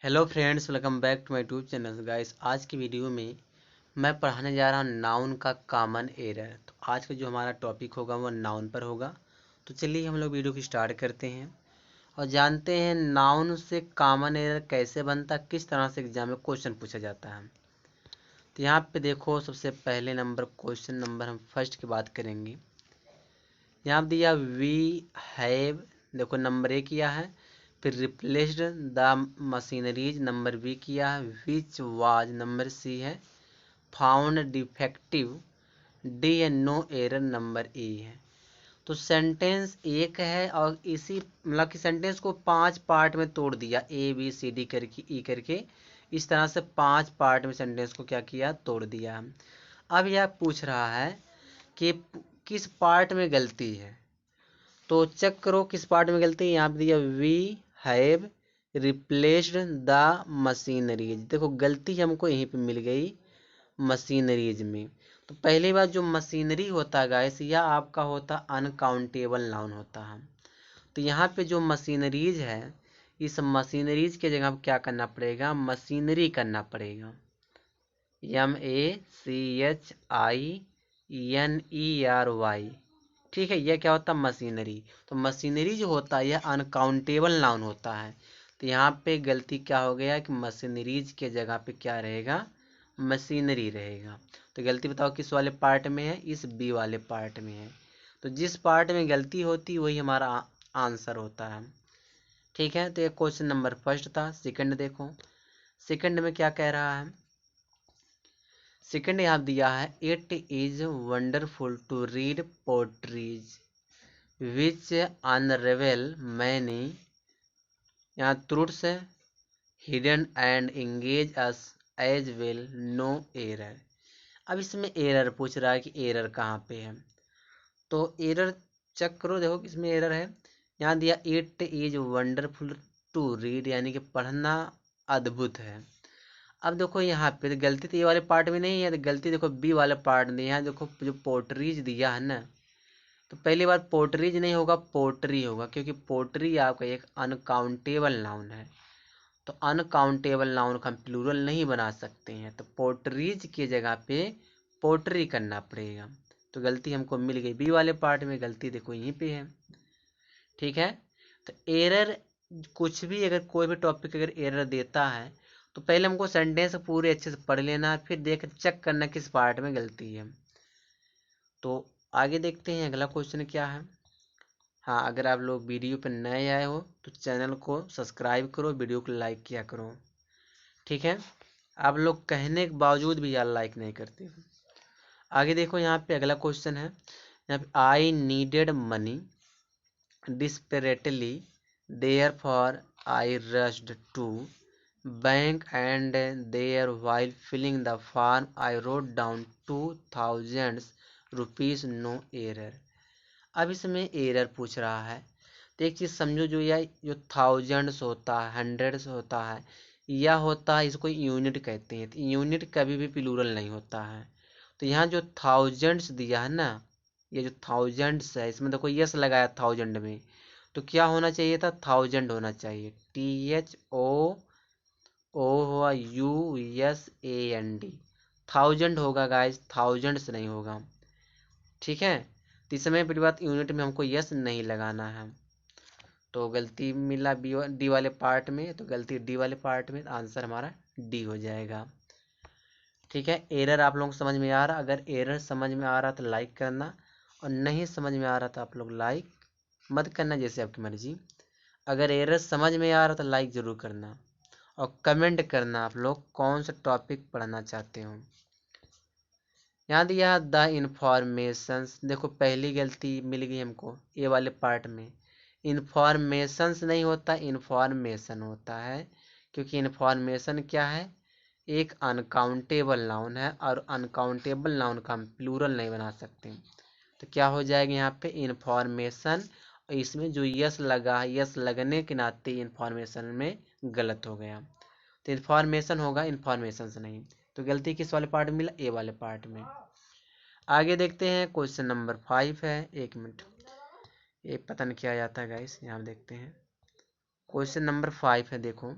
Hello friends, welcome back to my YouTube channel. Guys, आज की video में मैं पढ़ाने जा रहा हूँ नाउन का कॉमन एरर। तो आज का जो हमारा टॉपिक होगा वो नाउन पर होगा। तो चलिए हम लोग वीडियो की स्टार्ट करते हैं और जानते हैं नाउन से कॉमन एरर कैसे बनता, किस तरह से एग्जाम में क्वेश्चन पूछा जाता है। तो यहाँ पे देखो, सबसे पहले नंबर क्वेश्चन नंबर हम फर्स्ट की बात करेंगे। यहाँ दिया वी हैव, देखो नंबर ए किया है। फिर replaced the machineries number B किया है। विच वाज नंबर सी है। फाउंड डिफेक्टिव डी है। नो एरर नंबर ए है। तो सेंटेंस एक है और इसी मतलब कि सेंटेंस को 5 पार्ट में तोड़ दिया, ए बी सी डी करके ई करके। इस तरह से 5 पार्ट में सेंटेंस को क्या किया, तोड़ दिया। अब यह पूछ रहा है कि किस पार्ट में गलती है। तो चेक करो किस पार्ट में गलती है। यहाँ पे दिया we have replaced the machineries. देखो गलती हमको यहीं पे मिल गई, मशीनरीज में। तो पहली बात, जो मशीनरी होता है गाइस, यह आपका होता अनकाउंटेबल नाउन होता है। तो यहाँ पे जो मशीनरीज है, इस मशीनरीज के जगह क्या करना पड़ेगा, मशीनरी करना पड़ेगा। MACHINERY। ठीक है, यह क्या होता है, मशीनरी। तो मशीनरी जो होता है यह अनकाउंटेबल नाउन होता है। तो यहाँ पे गलती क्या हो गया कि मशीनरीज के जगह पे क्या रहेगा, मशीनरी रहेगा। तो गलती बताओ किस वाले पार्ट में है, इस बी वाले पार्ट में है। तो जिस पार्ट में गलती होती वही हमारा आंसर होता है। ठीक है, तो ये क्वेश्चन नंबर फर्स्ट था। सेकंड देखो, सेकंड में क्या कह रहा है। सेकंड यहाँ दिया है, it is wonderful to read poetries which unravel many यहाँ truths hidden and engage us as well. No error. अब इसमें एरर पूछ रहा है कि एरर कहाँ पे है। तो एरर चेक करो, देखो किसमें एरर है। यहाँ दिया it is wonderful to read, यानी कि पढ़ना अद्भुत है। अब देखो यहाँ पे गलती तो ये वाले पार्ट में नहीं है, तो गलती देखो बी वाले पार्ट में। यहाँ देखो जो पोट्रीज दिया है ना, तो पहली बार पोट्रीज नहीं होगा, पोट्री होगा, क्योंकि पोट्री आपका एक अनकाउंटेबल नाउन है। तो अनकाउंटेबल नाउन का हम प्लूरल नहीं बना सकते हैं, तो पोट्रीज की जगह पे पोट्री करना पड़ेगा। तो गलती हमको मिल गई बी वाले पार्ट में, गलती देखो यहीं पे है। ठीक है, तो एरर कुछ भी, अगर कोई भी टॉपिक अगर एरर देता है तो पहले हमको सेंटेंस पूरे अच्छे से पढ़ लेना, फिर देख चेक करना किस पार्ट में गलती है। तो आगे देखते हैं अगला क्वेश्चन क्या है। हाँ, अगर आप लोग वीडियो पर नए आए हो तो चैनल को सब्सक्राइब करो, वीडियो को लाइक किया करो। ठीक है, आप लोग कहने के बावजूद भी यार लाइक नहीं करते। आगे देखो, यहाँ पे अगला क्वेश्चन है। यहाँ पे I needed money desperately, therefore I rushed to bank and there while filling the form I wrote down 2000 rupees, no error। अब इसमें एरर पूछ रहा है। तो एक चीज़ समझो, जो यह जो थाउजेंड्स होता है, हंड्रेड्स होता है, यह होता है, इसको यूनिट कहते हैं। तो यूनिट कभी भी प्लूरल नहीं होता है। तो यहाँ जो थाउजेंड्स दिया है ना, ये जो थाउजेंड्स है, इसमें देखो यस लगाया थाउजेंड में, तो क्या होना चाहिए था, थाउजेंड होना चाहिए। THO हुआ USAND, थाउजेंड होगा गाइस, थाउजेंड्स नहीं होगा। ठीक है, तो इस समय बात यूनिट में हमको यस नहीं लगाना है। तो गलती मिला डी वाले पार्ट में, तो गलती डी वाले पार्ट में, आंसर हमारा डी हो जाएगा। ठीक है, एरर आप लोगों को समझ में आ रहा। अगर एरर समझ में आ रहा तो लाइक करना, और नहीं समझ में आ रहा तो आप लोग लाइक मत करना, जैसे आपकी मर्जी। अगर एरर समझ में आ रहा तो लाइक ज़रूर करना, और कमेंट करना आप लोग कौन सा टॉपिक पढ़ना चाहते हो। यहाँ दिया द इंफॉर्मेशंस, देखो पहली गलती मिल गई हमको ए वाले पार्ट में। इंफॉर्मेशंस नहीं होता, इंफॉर्मेशन होता है, क्योंकि इंफॉर्मेशन क्या है, एक अनकाउंटेबल नाउन है, और अनकाउंटेबल नाउन का हम प्लूरल नहीं बना सकते। तो क्या हो जाएगा यहाँ पे, इंफॉर्मेशन। इसमें जो यस लगा, यस लगने के नाते इंफॉर्मेशन में गलत हो गया। तो इंफॉर्मेशन होगा, इंफॉर्मेशन से नहीं। तो गलती किस वाले पार्ट में मिला, ए वाले पार्ट में। आगे देखते हैं, क्वेश्चन नंबर 5 है। एक मिनट, ये पता नहीं क्या जाता है गाइस, यहाँ देखते हैं। क्वेश्चन नंबर 5 है, देखो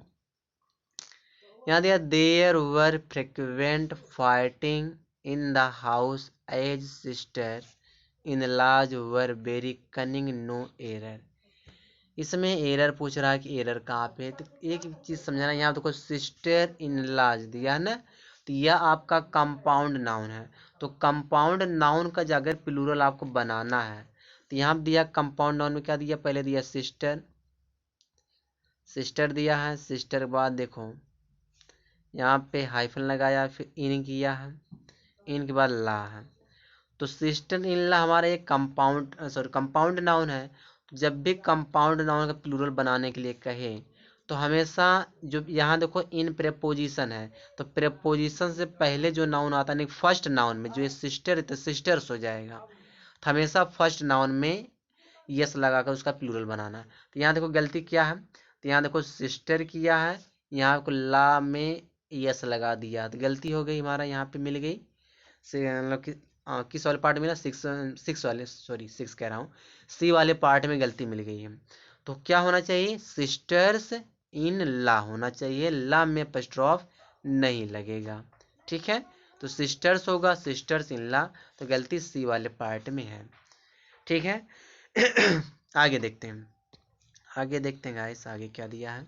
यहाँ दिया there were frequent fighting in the house as sister in laws were very cunning no error. इसमें एरर पूछ रहा है कि एरर कहाँ पे है, तो एक चीज समझना, यहाँ देखो सिस्टर इन लॉज दिया है ना, तो यह आपका कंपाउंड नाउन है। तो कंपाउंड नाउन का अगर प्लूरल आपको बनाना है तो यहाँ दिया कंपाउंड नाउन में क्या दिया, पहले दिया सिस्टर, सिस्टर दिया है, सिस्टर के बाद देखो यहाँ पे हाइफन लगाया, फिर इन किया है, इन के बाद ला है। तो सिस्टर इन ला हमारा एक कंपाउंड नाउन है। तो जब भी कंपाउंड नाउन का प्लूरल बनाने के लिए कहे तो हमेशा जो यहाँ देखो इन प्रेपोजिशन है, तो प्रेपोजिशन से पहले जो नाउन आता है, फर्स्ट नाउन में जो ये सिस्टर है तो सिस्टर्स हो जाएगा। तो हमेशा फर्स्ट नाउन में यस लगाकर उसका प्लूरल बनाना है। तो यहाँ देखो गलती क्या है, तो यहाँ देखो सिस्टर किया है, यहाँ को ला में यस लगा दिया, तो गलती हो गई हमारा, यहाँ पे मिल गई मतलब कि किस वाले पार्ट में ना, सिक्स वाले, सॉरी सिक्स कह रहा हूँ, सी वाले पार्ट में गलती मिल गई है। तो क्या होना चाहिए, सिस्टर्स इन ला होना चाहिए, ला में एपस्ट्रॉफ नहीं लगेगा। ठीक है, तो सिस्टर्स होगा, सिस्टर्स इन ला, तो गलती सी वाले पार्ट में है। ठीक है आगे देखते हैं, आगे देखते हैं गाइस, आगे क्या दिया है।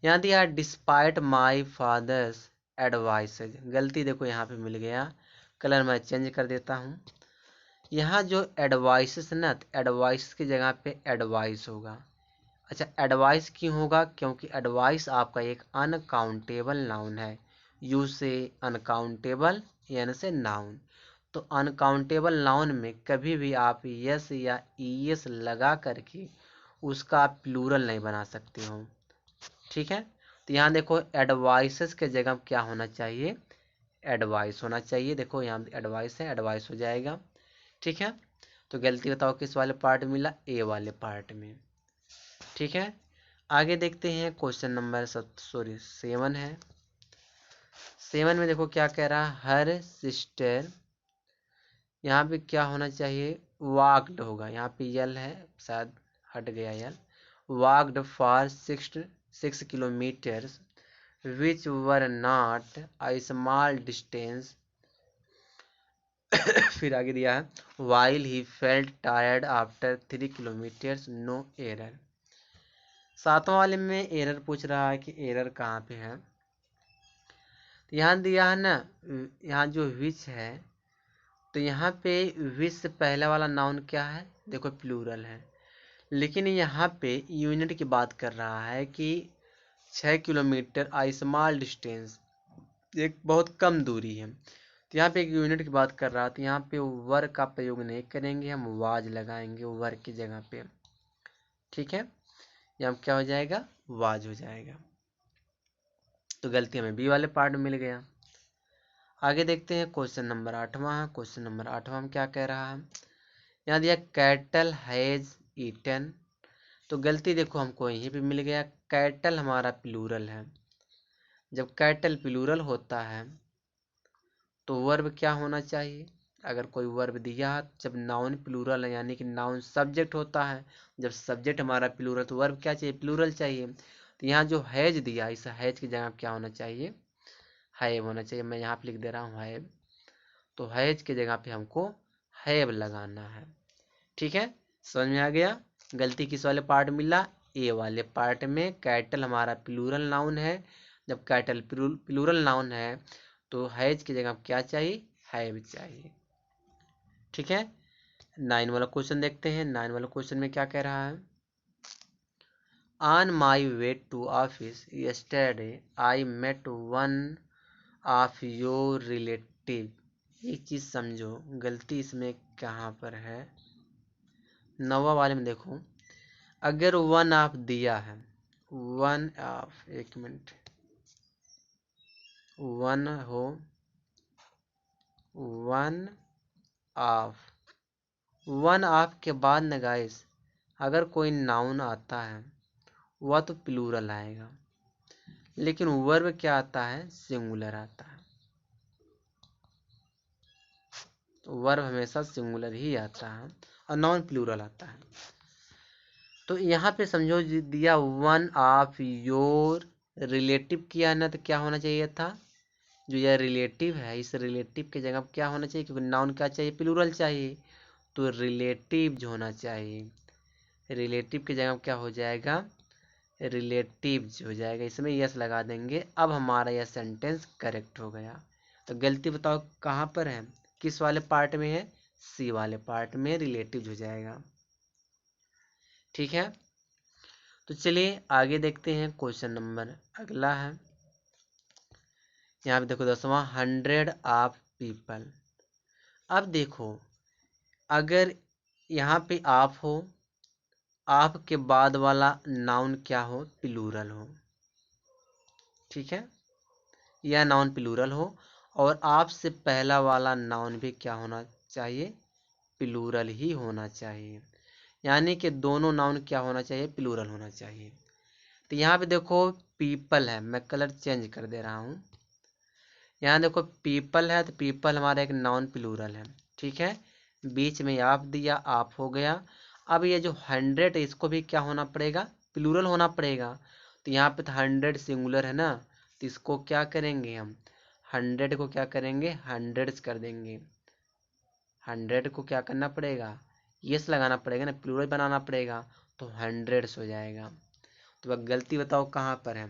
यहाँ दिया डिस्पाइट माई फादर्स एडवाइसेज, गलती देखो यहाँ पे मिल गया, कलर मैं चेंज कर देता हूँ। यहाँ जो एडवाइसेस ना, एडवाइस की जगह पे एडवाइस होगा। अच्छा एडवाइस क्यों होगा, क्योंकि एडवाइस आपका एक अनकाउंटेबल नाउन है, यू से अनकाउंटेबल यानी से नाउन। तो अनकाउंटेबल नाउन में कभी भी आप यस या ईएस लगा करके उसका प्लूरल नहीं बना सकते हो। ठीक है, तो यहाँ देखो एडवाइसेस के जगह क्या होना चाहिए, एडवाइस होना चाहिए। देखो यहाँ एडवाइस है, एडवाइस हो जाएगा। ठीक है, तो गलती बताओ किस वाले पार्ट में मिला, ए वाले पार्ट में। ठीक है, आगे देखते हैं क्वेश्चन नंबर 7 है। 7 में देखो क्या कह रहा है, हर सिस्टर, यहाँ पे क्या होना चाहिए, वाक्ड होगा, यहाँ पे यल है, शायद हट गया यल, walked for 6 kilometres which were not a small distance फिर आगे दिया है while he felt tired after 3 kilometres no error. 7वां वाले में एरर पूछ रहा है कि एरर कहाँ पे है, तो यहाँ दिया है ना, यहाँ जो विच है, तो यहाँ पे विच से पहला वाला नाउन क्या है, देखो प्लूरल है, लेकिन यहाँ पे यूनिट की बात कर रहा है कि 6 किलोमीटर आ स्मॉल डिस्टेंस, एक बहुत कम दूरी है। तो यहाँ पे एक यूनिट की बात कर रहा था, यहाँ पे वर का प्रयोग नहीं करेंगे, हम वाज लगाएंगे वर की जगह पे। ठीक है, यहाँ क्या हो जाएगा, वाज हो जाएगा। तो गलती हमें बी वाले पार्ट में मिल गया। आगे देखते हैं क्वेश्चन नंबर 8वां। क्वेश्चन नंबर 8वां में क्या कह रहा है, यहाँ दिया कैटल हैज ईटन, तो गलती देखो हमको यहीं पे मिल गया, कैटल हमारा प्लूरल है। जब कैटल प्लूरल होता है तो वर्ब क्या होना चाहिए, अगर कोई वर्ब दिया है, जब नाउन प्लूरल है यानी कि नाउन सब्जेक्ट होता है, जब सब्जेक्ट हमारा प्लूरल तो वर्ब क्या चाहिए, प्लूरल चाहिए। तो यहाँ जो हैज दिया, इस हैज की जगह क्या होना चाहिए, हैव होना चाहिए। मैं यहाँ पे लिख दे रहा हूँ हैव, तो हैज की जगह पे हमको हैव लगाना है। ठीक है, समझ में आ गया। गलती किस वाले पार्ट मिला, ए वाले पार्ट में। कैटल हमारा प्लूरल नाउन है, जब कैटल प्लूरल नाउन है तो हैज की जगह क्या चाहिए, हैव चाहिए। ठीक है, 9 वाला क्वेश्चन देखते हैं। 9 वाला क्वेश्चन में क्या कह रहा है, on my way to office yesterday I met one of your relative. एक चीज समझो, गलती इसमें कहाँ पर है, 9वां वाले में देखो, अगर वन ऑफ दिया है, वन ऑफ, एक मिनट, वन हो, वन ऑफ, वन ऑफ के बाद न गाइस अगर कोई नाउन आता है वह तो प्लूरल आएगा, लेकिन वर्ब क्या आता है, सिंगुलर आता है। तो वर्ब हमेशा सिंगुलर ही आता है और नाउन प्लूरल आता है। तो यहाँ पे समझो दिया वन ऑफ योर रिलेटिव किया ना तो क्या होना चाहिए था, जो यह रिलेटिव है इस रिलेटिव के जगह क्या होना चाहिए, क्योंकि नाउन क्या चाहिए, प्लूरल चाहिए, तो रिलेटिव जो होना चाहिए, रिलेटिव की जगह क्या हो जाएगा, रिलेटिव्स हो जाएगा, इसमें यस लगा देंगे। अब हमारा यह सेंटेंस करेक्ट हो गया। तो गलती बताओ कहाँ पर है, किस वाले पार्ट में है, सी वाले पार्ट में रिलेटिव्स हो जाएगा। ठीक है, तो चलिए आगे देखते हैं। क्वेश्चन नंबर अगला है, यहाँ पे देखो 10वां, 100 ऑफ पीपल। अब देखो अगर यहाँ पे आप हो, आप के बाद वाला नाउन क्या हो, प्लूरल हो, ठीक है, यह नाउन प्लूरल हो, और आप से पहला वाला नाउन भी क्या होना चाहिए, प्लूरल ही होना चाहिए, यानी कि दोनों नाउन क्या होना चाहिए, प्लूरल होना चाहिए। तो यहाँ पे देखो पीपल है, मैं कलर चेंज कर दे रहा हूँ। यहाँ देखो पीपल है, तो पीपल हमारा एक नाउन प्लूरल है, ठीक है, बीच में आप दिया, आप हो गया। अब ये जो 100 है इसको भी क्या होना पड़ेगा, प्लूरल होना पड़ेगा। तो यहाँ पे तो 100 सिंगुलर है ना, तो इसको क्या करेंगे हम, 100 को क्या करेंगे, हंड्रेड्स कर देंगे। 100 को क्या करना पड़ेगा, यस लगाना पड़ेगा ना, प्लूरल बनाना पड़ेगा, तो हंड्रेड्स हो जाएगा। तो अब गलती बताओ कहाँ पर है,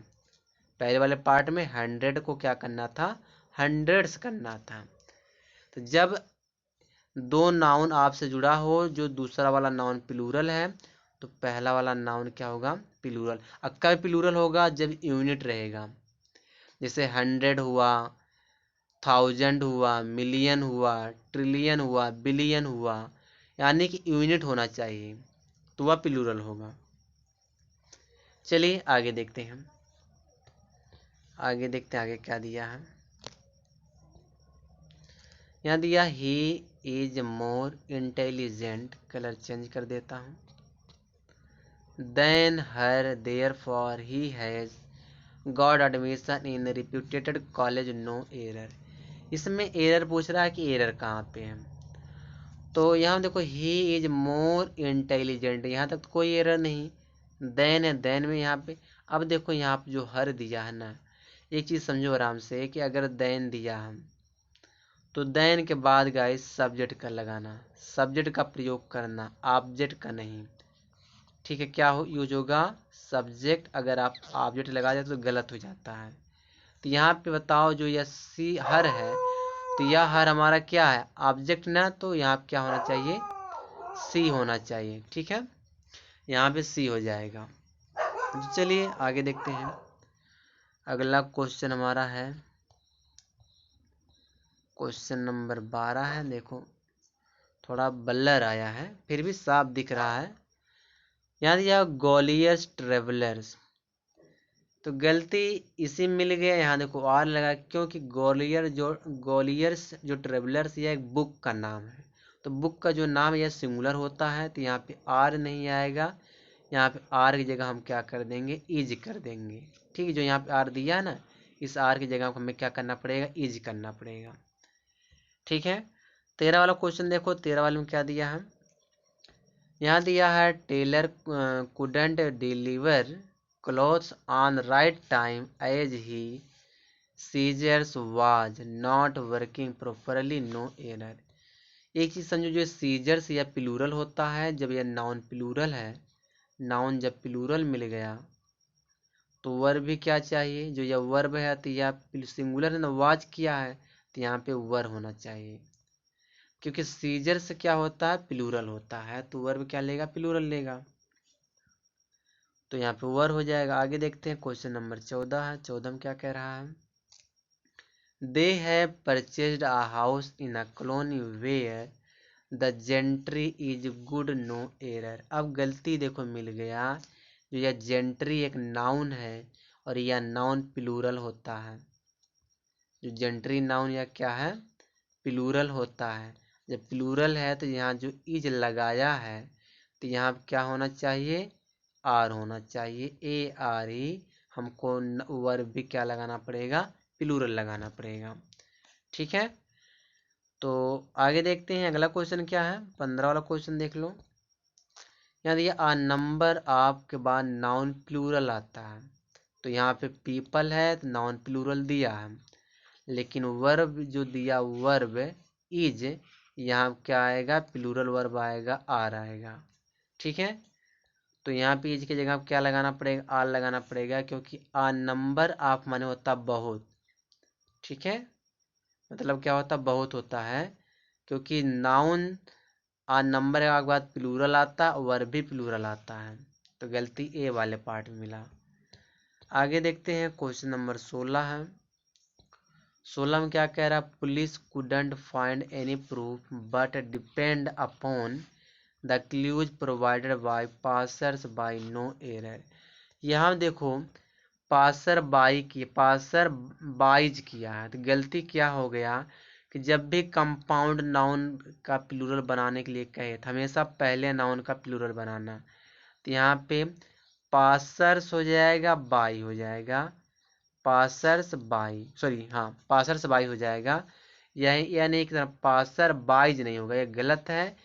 पहले वाले पार्ट में 100 को क्या करना था, हंड्रेड्स करना था। तो जब दो नाउन आपसे जुड़ा हो जो दूसरा वाला नाउन प्लूरल है, तो पहला वाला नाउन क्या होगा, प्लूरल। अब कब प्लूरल होगा, जब यूनिट रहेगा, जैसे 100 हुआ, 1000 हुआ, मिलियन हुआ, ट्रिलियन हुआ, बिलियन हुआ, यानी कि यूनिट होना चाहिए, तो वह प्लूरल होगा। चलिए आगे देखते हैं, आगे देखते हैं आगे क्या दिया है। यहाँ दिया he is more intelligent, colour change कर देता हूँ, than her, therefore he has got admission in reputed college, no error. इसमें एरर पूछ रहा है कि एरर कहाँ पे है, तो यहाँ देखो ही इज मोर इंटेलिजेंट, यहाँ तक तो कोई एरर नहीं। देन है, देन में यहाँ पे, अब देखो यहाँ पे जो हर दिया है ना, एक चीज़ समझो आराम से कि अगर देन दिया हम, तो देन के बाद गाइस सब्जेक्ट का लगाना, सब्जेक्ट का प्रयोग करना, ऑब्जेक्ट का नहीं, ठीक है। क्या हो यूज होगा, सब्जेक्ट, अगर आप ऑब्जेक्ट लगा देते तो गलत हो जाता है। तो यहाँ पे बताओ जो यह सी हर है, तो यह हर हमारा क्या है, ऑब्जेक्ट ना, तो यहाँ पे क्या होना चाहिए, सी होना चाहिए, ठीक है, यहाँ पे सी हो जाएगा। तो चलिए आगे देखते हैं, अगला क्वेश्चन हमारा है क्वेश्चन नंबर 12 है। देखो थोड़ा ब्लर आया है, फिर भी साफ दिख रहा है। यहाँ दिया ग्वालियर्स ट्रेवलर्स, तो गलती इसी में मिल गया, यहाँ देखो आर लगा, क्योंकि ग्वालियर्स जो ट्रेवलर्स ये एक बुक का नाम है, तो बुक का जो नाम यह सिंगुलर होता है, तो यहाँ पे आर नहीं आएगा, यहाँ पे आर की जगह हम क्या कर देंगे, इज कर देंगे, ठीक है। जो यहाँ पे आर दिया है ना, इस आर की जगह हमें क्या करना पड़ेगा, इज करना पड़ेगा, ठीक है। 13 वाला क्वेश्चन देखो, 13 वाले में क्या दिया है, यहाँ दिया है tailor couldn't deliver clothes on right time as he scissors was not working properly, no error. एक चीज समझो, जो सीजर्स या प्लूरल होता है, जब यह नाउन प्लूरल है, नाउन जब प्लूरल मिल गया तो वर्ब भी क्या चाहिए, जो यह वर्ब है तो यह सिंगुलर है ना, वाज किया है, तो यहाँ पे वर होना चाहिए, क्योंकि सीजर से क्या होता है, प्लूरल होता है, तो वर्ब क्या लेगा, प्लूरल लेगा, तो यहाँ पे वर हो जाएगा। आगे देखते हैं, क्वेश्चन नंबर 14 है। 14 में क्या कह रहा है, they have purchased a house in a colony where the gentry is good, no error. अब गलती देखो मिल गया, जो यह जेंट्री एक नाउन है और यह नाउन प्लूरल होता है, जो जेंट्री नाउन या क्या है, प्लूरल होता है। जब प्लूरल है तो यहाँ जो इज लगाया है, तो यहाँ क्या होना चाहिए, आर होना चाहिए, ए आर ई, हमको वर्ब भी क्या लगाना पड़ेगा, प्लूरल लगाना पड़ेगा, ठीक है। तो आगे देखते हैं अगला क्वेश्चन क्या है, 15 वाला क्वेश्चन देख लो। यहाँ दिया आ नंबर ऑफ के बाद नाउन प्लूरल आता है, तो यहाँ पे पीपल है तो नाउन प्लूरल दिया है, लेकिन वर्ब जो दिया वर्ब इज, यहाँ क्या आएगा, प्लूरल वर्ब आएगा, आर आएगा। ठीक है, तो यहाँ पे इज की जगह क्या लगाना पड़ेगा, आर लगाना पड़ेगा, क्योंकि आ नंबर ऑफ माने होता बहुत। ठीक है, मतलब क्या होता, बहुत होता है, क्योंकि नाउन आ नंबर के बाद प्लूरल आता, वर्ब भी प्लूरल आता है। तो गलती ए वाले पार्ट में मिला। आगे देखते हैं, क्वेश्चन नंबर 16 है। 16 में क्या कह रहा है, police couldn't find any proof but depend upon the clues provided by passers by no error. यहाँ देखो पासर बाइज किया है, तो गलती क्या हो गया कि जब भी कंपाउंड नाउन का प्लूरल बनाने के लिए कहे तो हमेशा पहले नाउन का प्लूरल बनाना। तो यहाँ पे पासर्स हो जाएगा, बाई हो जाएगा, पासर्स बाई, सॉरी हाँ पासर्स बाई हो जाएगा। यह नहीं कि पासर बाइज नहीं होगा, ये गलत है,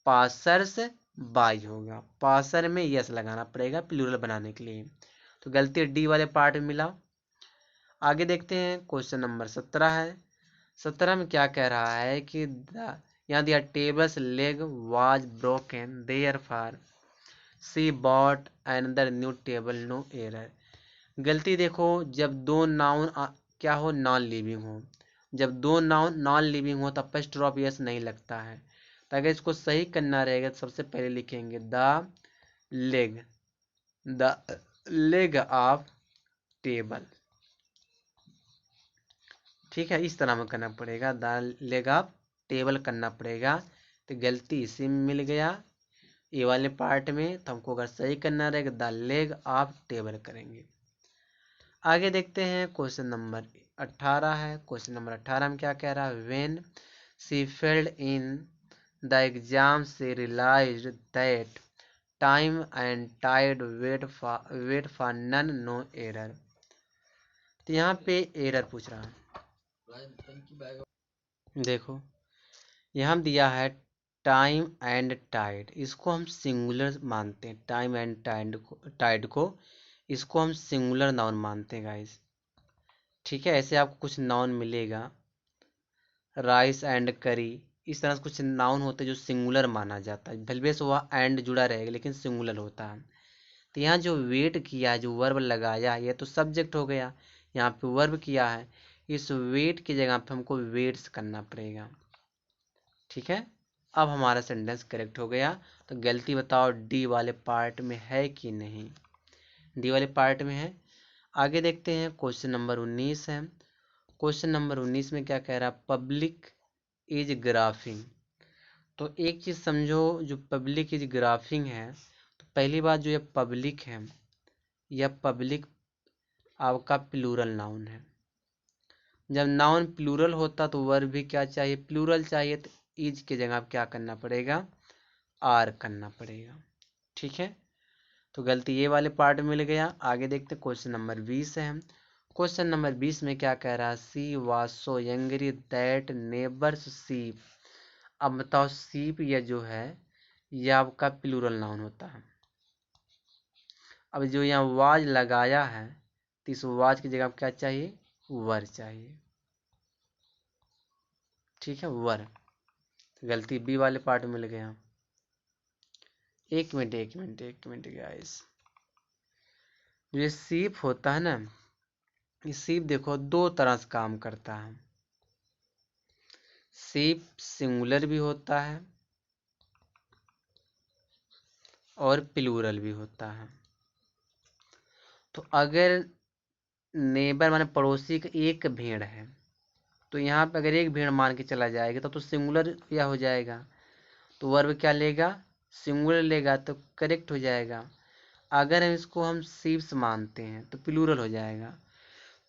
पासर्स बाई होगा। पासर में यस लगाना पड़ेगा प्लूरल बनाने के लिए। तो गलती डी वाले पार्ट में मिला। आगे देखते हैं, क्वेश्चन नंबर 17 है। 17 में क्या कह रहा है कि यहाँ दिया tables leg was broken therefore she bought another new table no error. गलती देखो, जब दो नाउन क्या हो, नॉन लिविंग हो, जब दो नाउन नॉन लिविंग हो तब फर्स्ट ड्रॉप यस नहीं लगता है। तो अगर इसको सही करना रहेगा तो सबसे पहले लिखेंगे leg the leg of table. ठीक है, इस तरह में करना पड़ेगा, द लेग ऑफ टेबल करना पड़ेगा। तो गलती इसी में मिल गया ए वाले पार्ट में। तो हमको अगर सही करना रहेगा द लेग ऑफ टेबल करेंगे। आगे देखते हैं, क्वेश्चन नंबर 18 है। क्वेश्चन नंबर 18 में क्या कह रहा है, when she failed in the exam she realised that time and tide wait for none no error. तो यहाँ पे एरर पूछ रहा है। देखो यहाँ दिया है टाइम एंड टाइड, इसको हम सिंगुलर मानते हैं, टाइम एंड टाइड को इसको हम सिंगुलर नाउन मानते हैं गाइस। ठीक है, ऐसे आपको कुछ नाउन मिलेगा, राइस एंड करी, इस तरह से कुछ नाउन होते हैं जो सिंगुलर माना जाता है, भले से वह एंड जुड़ा रहेगा लेकिन सिंगुलर होता है। तो यहाँ जो वेट किया है, जो वर्ब लगाया, ये तो सब्जेक्ट हो गया, यहाँ पे वर्ब किया है, इस वेट की जगह पे हमको वेट्स करना पड़ेगा। ठीक है, अब हमारा सेंटेंस करेक्ट हो गया। तो गलती बताओ डी वाले पार्ट में है कि नहीं, डी वाले पार्ट में है। आगे देखते हैं, क्वेश्चन नंबर 19 है। क्वेश्चन नंबर 19 में क्या कह रहा है, पब्लिक इज ग्राफिंग। तो एक चीज समझो, जो पब्लिक इज ग्राफिंग है, तो पहली बात जो ये पब्लिक है, यह पब्लिक आपका प्लूरल नाउन है। जब नाउन प्लूरल होता तो वर्ब भी क्या चाहिए, प्लूरल चाहिए, तो इज की जगह क्या करना पड़ेगा, आर करना पड़ेगा। ठीक है, तो गलती ये वाले पार्ट मिल गया। आगे देखते क्वेश्चन नंबर 20 है। क्वेश्चन नंबर 20 में क्या कह रहा है, she was so angry that neighbours sheep. अब बताओ शीप ये जो है ये आपका प्लूरल नाउन होता है। अब जो यहाँ वाज लगाया है तो इस वाज की जगह क्या चाहिए, वर चाहिए। ठीक है, वर। गलती बी वाले पार्ट में मिल गया। एक मिनट गाइस, ये सीप होता है ना, ये सीप देखो दो तरह से काम करता है। सीप सिंगुलर भी होता है और प्लूरल भी होता है। तो अगर नेबर माने पड़ोसी का एक भेड़ है, तो यहाँ पे अगर एक भेड़ मान के चला जाएगा तो सिंगुलर या हो जाएगा, तो वर्ब क्या लेगा, सिंगुलर लेगा, तो करेक्ट हो जाएगा। अगर हम इसको हम सीप्स मानते हैं तो प्लूरल हो जाएगा।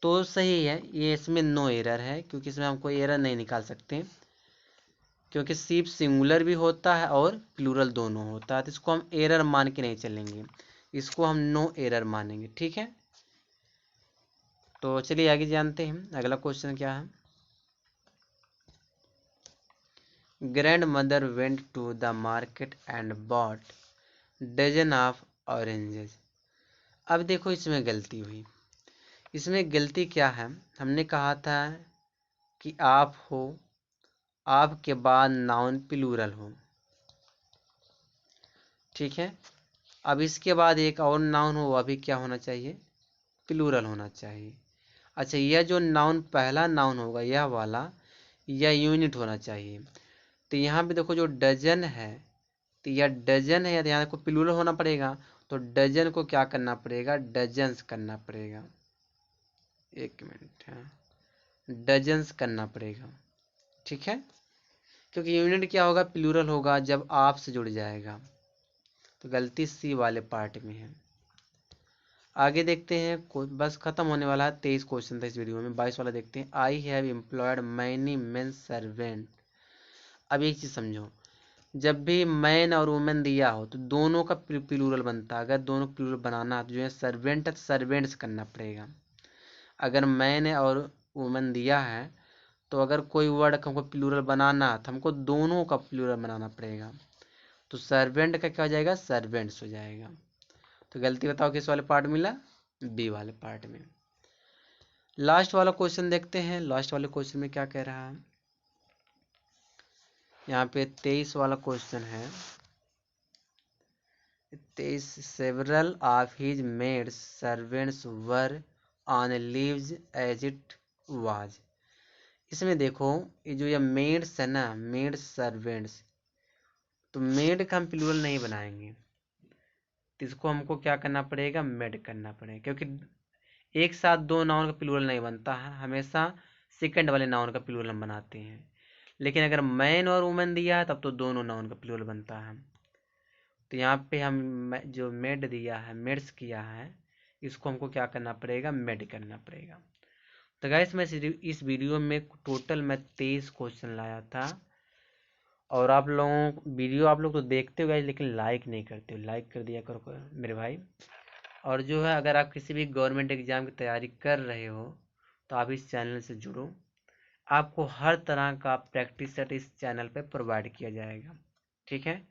तो सही है, ये इसमें नो एरर है, क्योंकि इसमें हम कोई एरर नहीं निकाल सकते, क्योंकि सीप सिंगुलर भी होता है और प्लूरल दोनों होता है। तो इसको हम एरर मान के नहीं चलेंगे, इसको हम नो एरर मानेंगे। ठीक है, तो चलिए आगे जानते हैं अगला क्वेश्चन क्या है। Grandmother went to the market and bought dozen of oranges. अब देखो इसमें गलती हुई, इसमें गलती क्या है, हमने कहा था कि आप हो, आप के बाद नाउन प्लूरल हो, ठीक है। अब इसके बाद एक और नाउन हो, वह भी क्या होना चाहिए, प्लूरल होना चाहिए। अच्छा, यह जो नाउन पहला नाउन होगा यह वाला, यह यूनिट होना चाहिए। तो यहाँ पे देखो जो डजन है, तो यह डजन है, यहाँ देखो प्लूरल होना पड़ेगा, तो डजन को क्या करना पड़ेगा, डजन्स करना पड़ेगा। एक मिनट, हाँ, डजन्स करना पड़ेगा, ठीक है। क्योंकि यूनिट क्या होगा, प्लूरल होगा जब आप से जुड़ जाएगा। तो गलती सी वाले पार्ट में है। आगे देखते हैं, बस खत्म होने वाला है, 23 क्वेश्चन था इस वीडियो में। 22 वाला देखते हैं। I have employed many main servant. अब एक चीज समझो, जब भी मैन और वुमेन दिया हो तो दोनों का प्लूरल बनता है। अगर दोनों प्लूरल बनाना है तो जो है सर्वेंट है तो सर्वेंट्स करना पड़ेगा। अगर मैन और वुमेन दिया है तो अगर कोई वर्ड हमको प्लूरल बनाना है तो हमको दोनों का प्लूरल बनाना पड़ेगा। तो सर्वेंट का क्या हो जाएगा, सर्वेंट्स हो जाएगा। तो गलती बताओ किस वाले पार्ट मिला, बी वाले पार्ट में। लास्ट वाला क्वेश्चन देखते हैं। लास्ट वाले क्वेश्चन में क्या कह रहा है, यहाँ पे 23 वाला क्वेश्चन है। 23, several of his maids servants were on leaves as it was. इसमें देखो ये जो ये मेड्स है ना, मेड्स सर्वेंट्स, तो मेड का हम प्लूरल नहीं बनाएंगे, तो इसको हमको क्या करना पड़ेगा, मेड करना पड़ेगा। क्योंकि एक साथ दो नाउन का प्लूरल नहीं बनता है, हमेशा सेकंड वाले नाउन का प्लूरल हम बनाते हैं। लेकिन अगर मैन और वुमेन दिया है तब तो दोनों नाउन का प्लूरल बनता है। तो यहाँ पे हम जो मेड दिया है, मेड्स किया है, इसको हमको क्या करना पड़ेगा, मेड करना पड़ेगा। तो गाइस मैं इस वीडियो में टोटल मैं 23 क्वेश्चन लाया था। और आप लोगों वीडियो आप लोग तो देखते हो गाइस, लेकिन लाइक नहीं करते हो। लाइक कर दिया करो मेरे भाई। और जो है, अगर आप किसी भी गवर्नमेंट एग्जाम की तैयारी कर रहे हो तो आप इस चैनल से जुड़ो। आपको हर तरह का प्रैक्टिस सेट इस चैनल पे प्रोवाइड किया जाएगा, ठीक है।